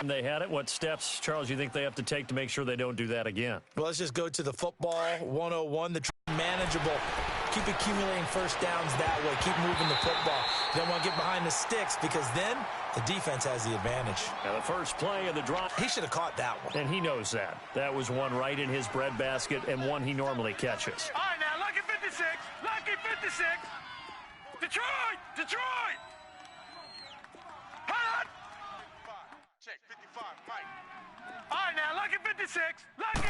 They had it. What steps, Charles, you think they have to take to make sure they don't do that again? Well, let's just go to the football 101, the manageable. Keep accumulating first downs that way. Keep moving the football. You don't want to get behind the sticks because then the defense has the advantage. Now the first play of the drive. He should have caught that one. And he knows that. That was one right in his breadbasket and one he normally catches. All right, now, Lucky 56. Lucky 56. Detroit! Detroit! Hot! Check, 55, Mike. All right, now, Lucky 56. Lucky.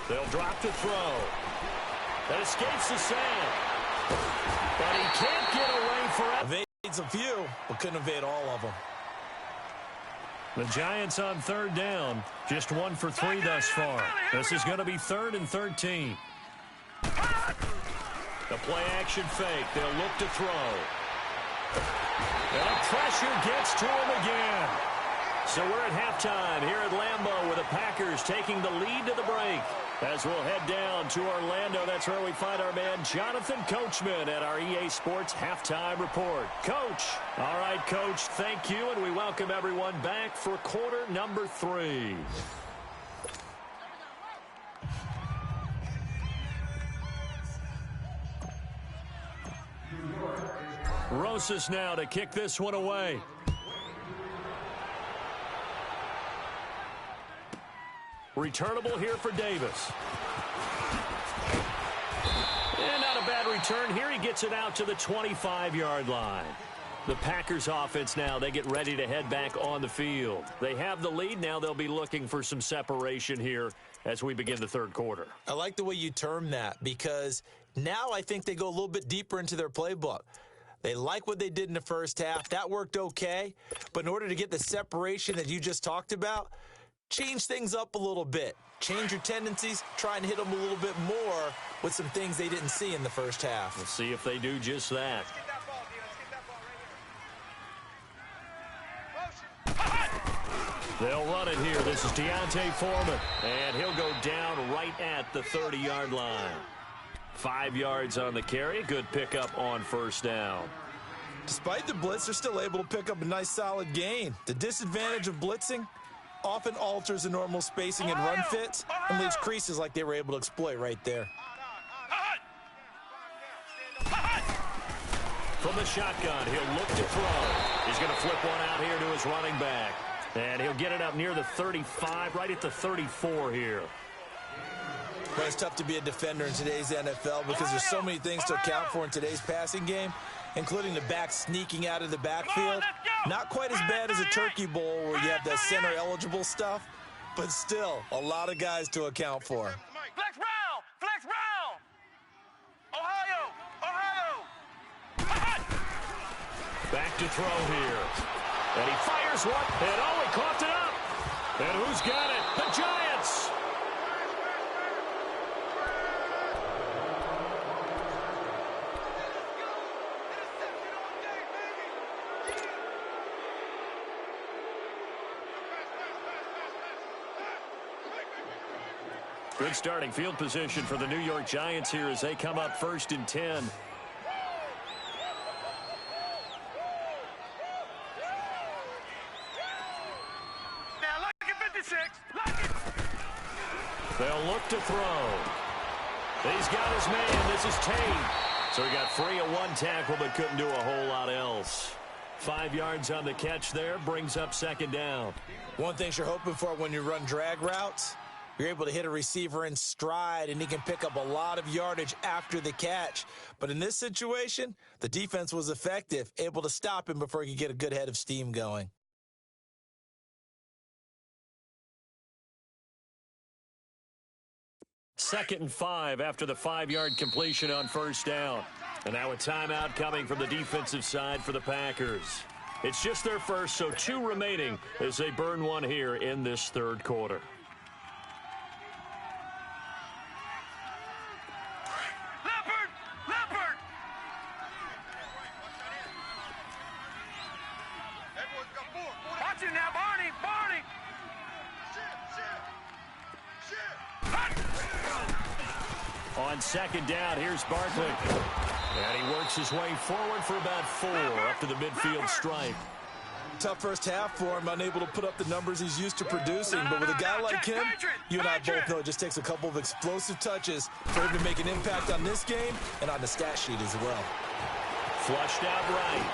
They'll drop to throw. That escapes the sand. But he can't get away for it. Evades a few, but couldn't evade all of them. The Giants on third down. Just 1 for 3 thus far. This is going to be 3rd and 13. The play-action fake. They'll look to throw. And the pressure gets to him again. So we're at halftime here at Lambeau with the Packers taking the lead to the break. As we'll head down to Orlando, that's where we find our man Jonathan Coachman at our EA Sports Halftime Report. Coach. All right, Coach, thank you, and we welcome everyone back for quarter number 3. Rosas now to kick this one away. Returnable here for Davis. And not a bad return. Here he gets it out to the 25-yard line. The Packers offense now, they get ready to head back on the field. They have the lead. Now they'll be looking for some separation here as we begin the third quarter. I like the way you term that because now I think they go a little bit deeper into their playbook. They like what they did in the first half. That worked okay. But in order to get the separation that you just talked about, change things up a little bit. Change your tendencies. Try and hit them a little bit more with some things they didn't see in the first half. We'll see if they do just that. They'll run it here. This is Deontay Foreman. And he'll go down right at the 30-yard line. 5 yards on the carry. Good pickup on first down. Despite the blitz, they're still able to pick up a nice solid gain. The disadvantage of blitzing often alters the normal spacing and run fits and leaves creases like they were able to exploit right there. From the shotgun, he'll look to throw. He's going to flip one out here to his running back. And he'll get it up near the 35, right at the 34 here. But it's tough to be a defender in today's NFL because there's so many things to account for in today's passing game, including the back sneaking out of the backfield. Not quite as bad as a turkey bowl where you have the center-eligible stuff, but still a lot of guys to account for. Flex round! Flex round! Ohio! Back to throw here. And he fires one. And oh, he coughed it up. And who's got it? The Giants! Good starting field position for the New York Giants here as they come up 1st and 10. Now look at 56. They'll look to throw. He's got his man. This is Tate. So he got free of one tackle but couldn't do a whole lot else. 5 yards on the catch there. Brings up 2nd down. One thing you're hoping for when you run drag routes, you're able to hit a receiver in stride, and he can pick up a lot of yardage after the catch. But in this situation, the defense was effective, able to stop him before he could get a good head of steam going. Second and 5 after the 5-yard completion on first down. And now a timeout coming from the defensive side for the Packers. It's just their first, so 2 remaining as they burn one here in this third quarter. On 2nd down, here's Barkley. And he works his way forward for about 4 up to the midfield stripe. Tough first half for him, unable to put up the numbers he's used to producing. But with a guy like him, you and I both know it just takes a couple of explosive touches for him to make an impact on this game and on the stat sheet as well. Flushed out right.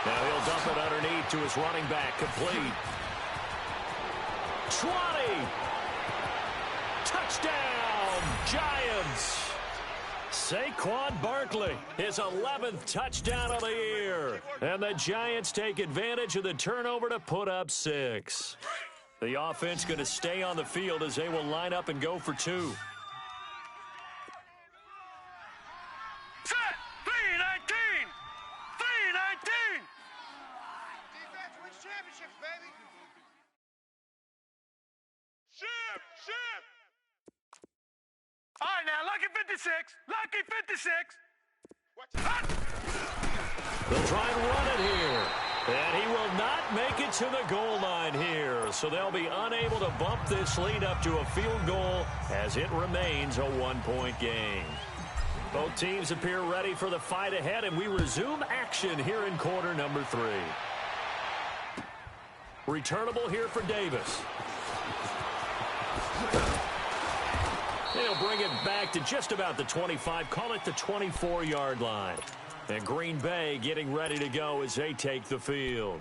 Now he'll dump it underneath to his running back, complete. 20. Touchdown, Giants. Saquon Barkley, his 11th touchdown of the year. And the Giants take advantage of the turnover to put up 6. The offense going to stay on the field as they will line up and go for 2. Set. 3-19. 3-19. Defense wins championships, baby. Ship. All right, now, lucky 56. Lucky 56. They'll try and run it here. And he will not make it to the goal line here. So they'll be unable to bump this lead up to a field goal as it remains a 1-point game. Both teams appear ready for the fight ahead, and we resume action here in quarter number 3. Returnable here for Davis. They'll bring it back to just about the 25, call it the 24-yard line. And Green Bay getting ready to go as they take the field.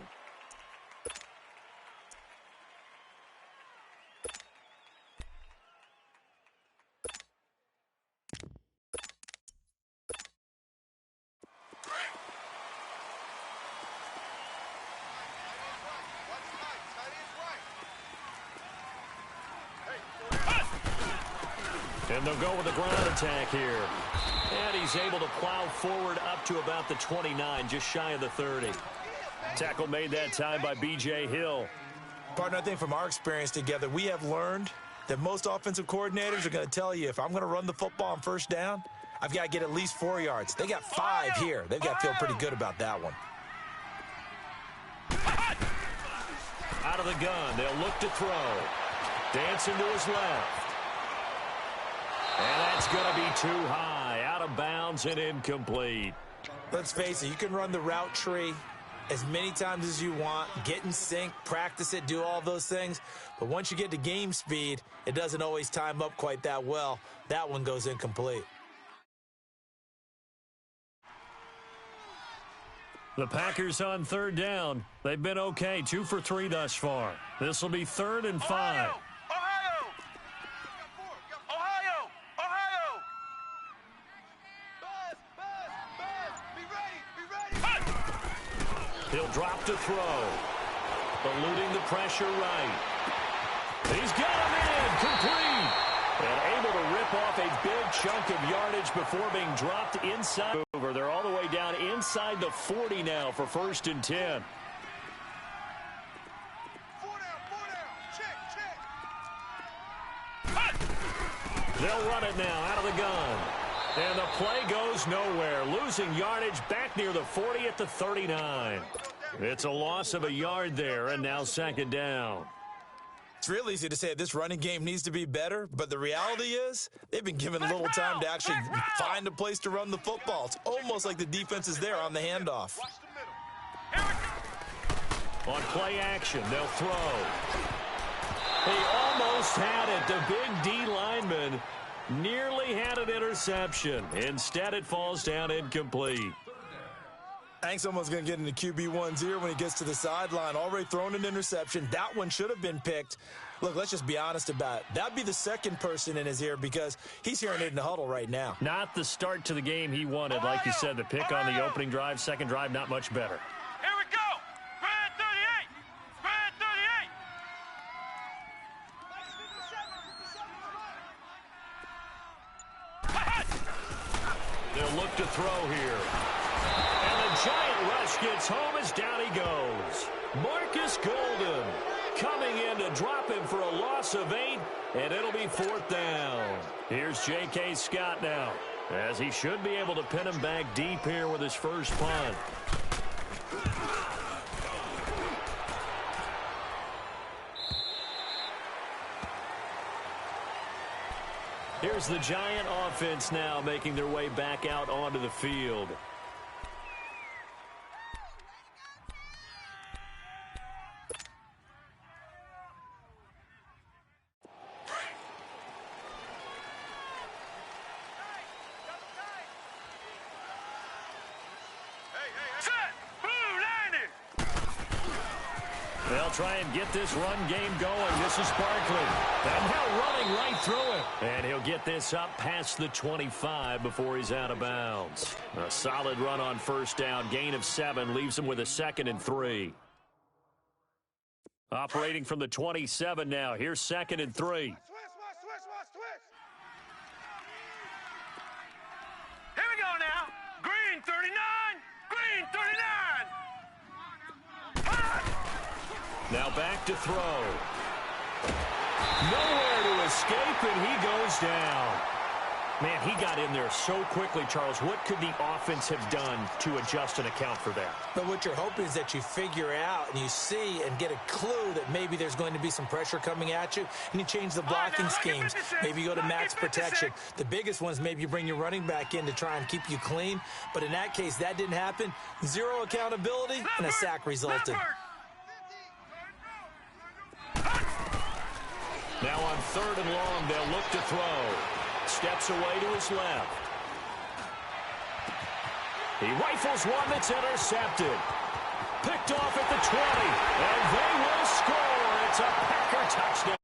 And they'll go with a ground attack here. And he's able to plow forward up to about the 29, just shy of the 30. Tackle made that time by B.J. Hill. Partner, I think from our experience together, we have learned that most offensive coordinators are going to tell you, if I'm going to run the football on first down, I've got to get at least 4 yards. They got 5 here. They've got to feel pretty good about that one. Out of the gun, they'll look to throw. Dancing to his left. And that's going to be too high, out of bounds and incomplete. Let's face it, you can run the route tree as many times as you want, get in sync, practice it, do all those things. But once you get to game speed, it doesn't always time up quite that well. That one goes incomplete. The Packers on third down. They've been okay, 2 for 3 thus far. This will be 3rd and 5. He'll drop to throw. Eluding the pressure right. He's got him in. Complete. And able to rip off a big chunk of yardage before being dropped inside. They're all the way down inside the 40 now for 1st and 10. 4 down. Check. They'll run it now out of the gun. And the play goes nowhere. Losing yardage back near the 40 at the 39. It's a loss of a yard there, and now 2nd down. It's real easy to say this running game needs to be better, but the reality is they've been given little time to actually find a place to run the football. It's almost like the defense is there on the handoff. On play action, they'll throw. He almost had it. The big D lineman nearly had an interception. Instead, it falls down incomplete. I think someone's going to get into QB1's ear when he gets to the sideline. Already thrown an interception. That one should have been picked. Look, let's just be honest about it. That'd be the second person in his ear because he's hearing it in the huddle right now. Not the start to the game he wanted. Like you said, the pick on the opening drive, second drive, not much better. Here we go. Spread 38. Spread 38. They'll look to throw here. Giant rush gets home as down he goes. Marcus Golden coming in to drop him for a loss of 8, and it'll be 4th down. Here's J.K. Scott now, as he should be able to pin him back deep here with his first punt. Here's the Giant offense now making their way back out onto the field. They'll try and get this run game going. This is Barkley. And now running right through it. And he'll get this up past the 25 before he's out of bounds. A solid run on first down. Gain of 7 leaves him with a 2nd and 3. Operating from the 27 now. Here's 2nd and 3. Switch. Here we go now. Green 39. Green 39. Now back to throw. Nowhere to escape, and he goes down. Man, he got in there so quickly, Charles. What could the offense have done to adjust and account for that? But what you're hoping is that you figure out and you see and get a clue that maybe there's going to be some pressure coming at you, and you change the blocking schemes. Maybe you go to max protection. The biggest ones, maybe you bring your running back in to try and keep you clean. But in that case, that didn't happen. Zero accountability, and a sack resulted. Now on 3rd and long, they'll look to throw. Steps away to his left. He rifles one that's intercepted. Picked off at the 20, and they will score. It's a Packer touchdown.